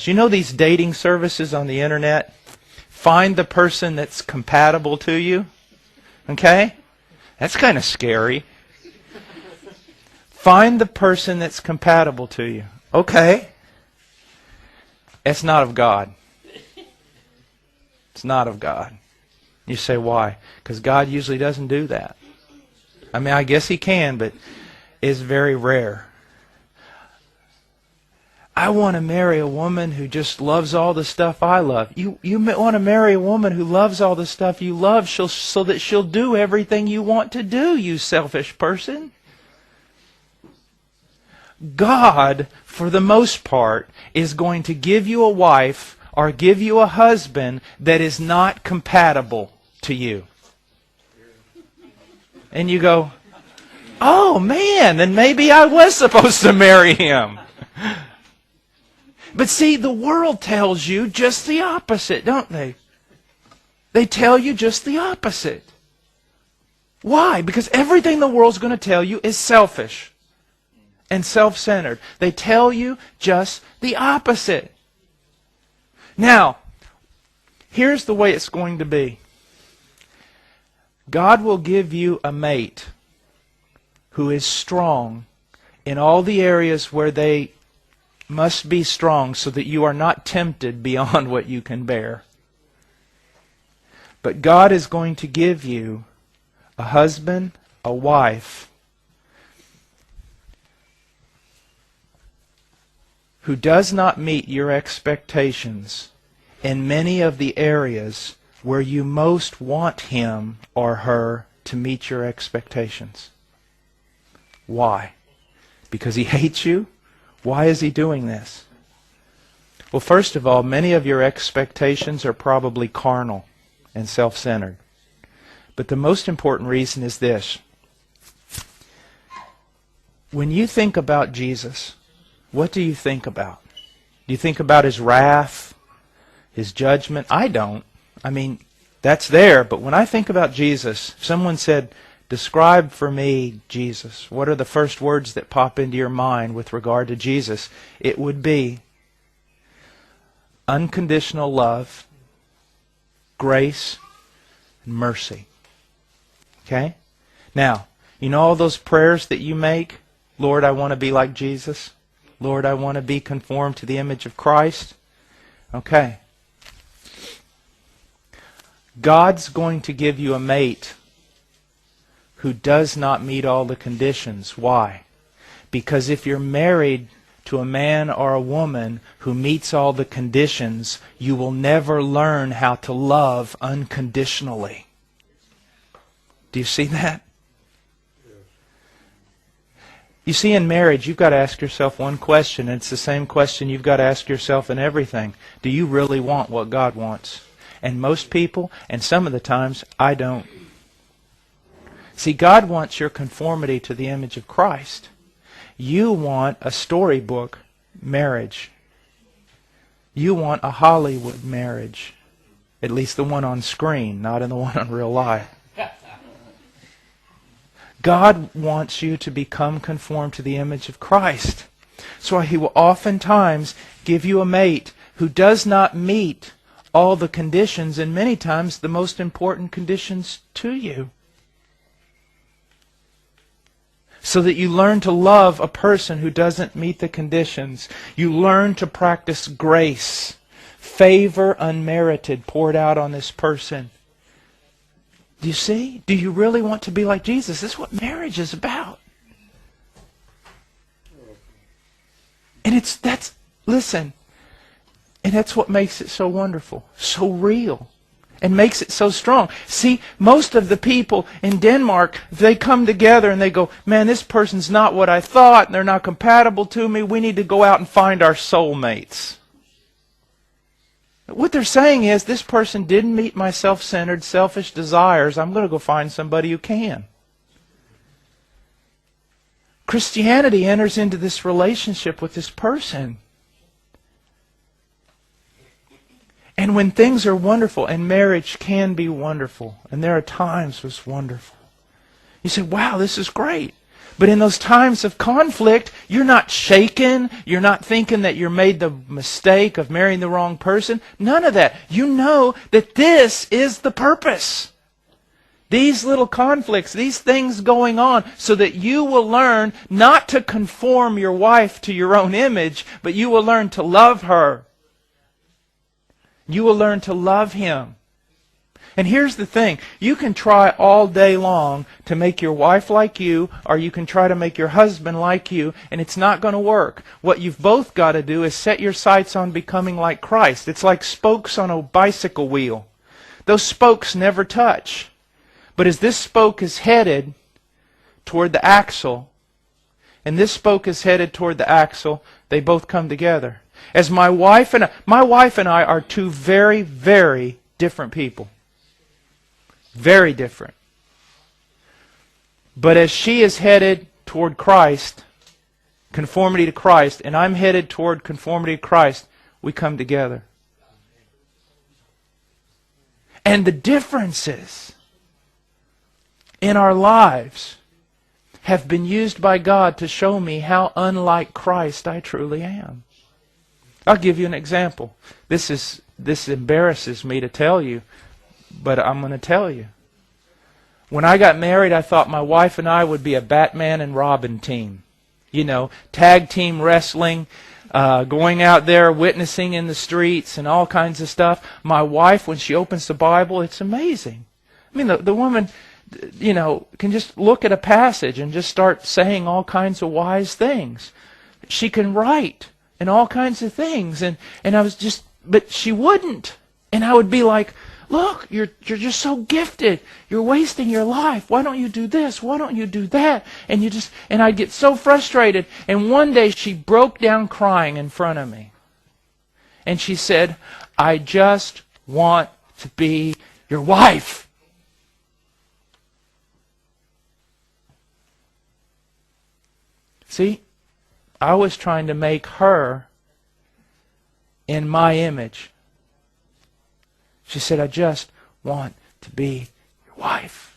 You know these dating services on the internet? Find the person that's compatible to you. Okay? That's kind of scary. Find the person that's compatible to you. Okay. It's not of God. It's not of God. You say, why? Because God usually doesn't do that. I mean, I guess He can, but it's very rare. I want to marry a woman who just loves all the stuff I love. You want to marry a woman who loves all the stuff you love so that she'll do everything you want to do, you selfish person. God, for the most part, is going to give you a wife or give you a husband that is not compatible to you. And you go, oh man, then maybe I was supposed to marry him. But see, the world tells you just the opposite, don't they? They tell you just the opposite. Why? Because everything the world's going to tell you is selfish and self-centered. They tell you just the opposite. Now, here's the way it's going to be. God will give you a mate who is strong in all the areas where they must be strong so that you are not tempted beyond what you can bear. But God is going to give you a husband, a wife, who does not meet your expectations in many of the areas where you most want him or her to meet your expectations. Why? Because he hates you? Why is he doing this? Well, first of all, many of your expectations are probably carnal and self-centered. But the most important reason is this. When you think about Jesus, what do you think about? Do you think about His wrath, His judgment? I don't. I mean, that's there, but when I think about Jesus, if someone said, describe for me Jesus, what are the first words that pop into your mind with regard to Jesus? It would be unconditional love, grace, and mercy. Okay? Now, you know all those prayers that you make? Lord, I want to be like Jesus. Lord, I want to be conformed to the image of Christ. Okay. God's going to give you a mate who does not meet all the conditions. Why? Because if you're married to a man or a woman who meets all the conditions, you will never learn how to love unconditionally. Do you see that? You see, in marriage, you've got to ask yourself one question, and it's the same question you've got to ask yourself in everything. Do you really want what God wants? And most people, and some of the times, I don't. See, God wants your conformity to the image of Christ. You want a storybook marriage. You want a Hollywood marriage. At least the one on screen, not in the one in real life. God wants you to become conformed to the image of Christ. So He will oftentimes give you a mate who does not meet all the conditions, and many times the most important conditions to you. So that you learn to love a person who doesn't meet the conditions. You learn to practice grace, favor unmerited poured out on this person. Do you see? Do you really want to be like Jesus? This is what marriage is about. And listen, and that's what makes it so wonderful, so real, and makes it so strong. See, most of the people in Denmark, they come together and they go, man, this person's not what I thought, and they're not compatible to me. We need to go out and find our soulmates. What they're saying is, this person didn't meet my self-centered, selfish desires. I'm going to go find somebody who can. Christianity enters into this relationship with this person. And when things are wonderful, and marriage can be wonderful, and there are times when it's wonderful, you say, wow, this is great. But in those times of conflict, you're not shaken. You're not thinking that you made the mistake of marrying the wrong person. None of that. You know that this is the purpose. These little conflicts, these things going on, so that you will learn not to conform your wife to your own image, but you will learn to love her. You will learn to love him. And here's the thing. You can try all day long to make your wife like you, or you can try to make your husband like you, and it's not going to work. What you've both got to do is set your sights on becoming like Christ. It's like spokes on a bicycle wheel. Those spokes never touch. But as this spoke is headed toward the axle, and this spoke is headed toward the axle, they both come together. As my wife and I are two very, very different people. Very different. But as she is headed toward Christ, conformity to Christ, and I'm headed toward conformity to Christ, we come together. And the differences in our lives have been used by God to show me how unlike Christ I truly am. I'll give you an example. This embarrasses me to tell you, but I'm going to tell you. When I got married, I thought my wife and I would be a Batman and Robin team. You know, tag team wrestling, going out there witnessing in the streets and all kinds of stuff. My wife, when she opens the Bible, it's amazing. I mean, the woman, you know, can just look at a passage and just start saying all kinds of wise things. She can write and all kinds of things. And I was just, but she wouldn't. And I would be like, look, you're just so gifted. You're wasting your life. Why don't you do this? Why don't you do that? And I'd get so frustrated. And one day she broke down crying in front of me. And she said, I just want to be your wife. See, I was trying to make her in my image. She said, I just want to be your wife.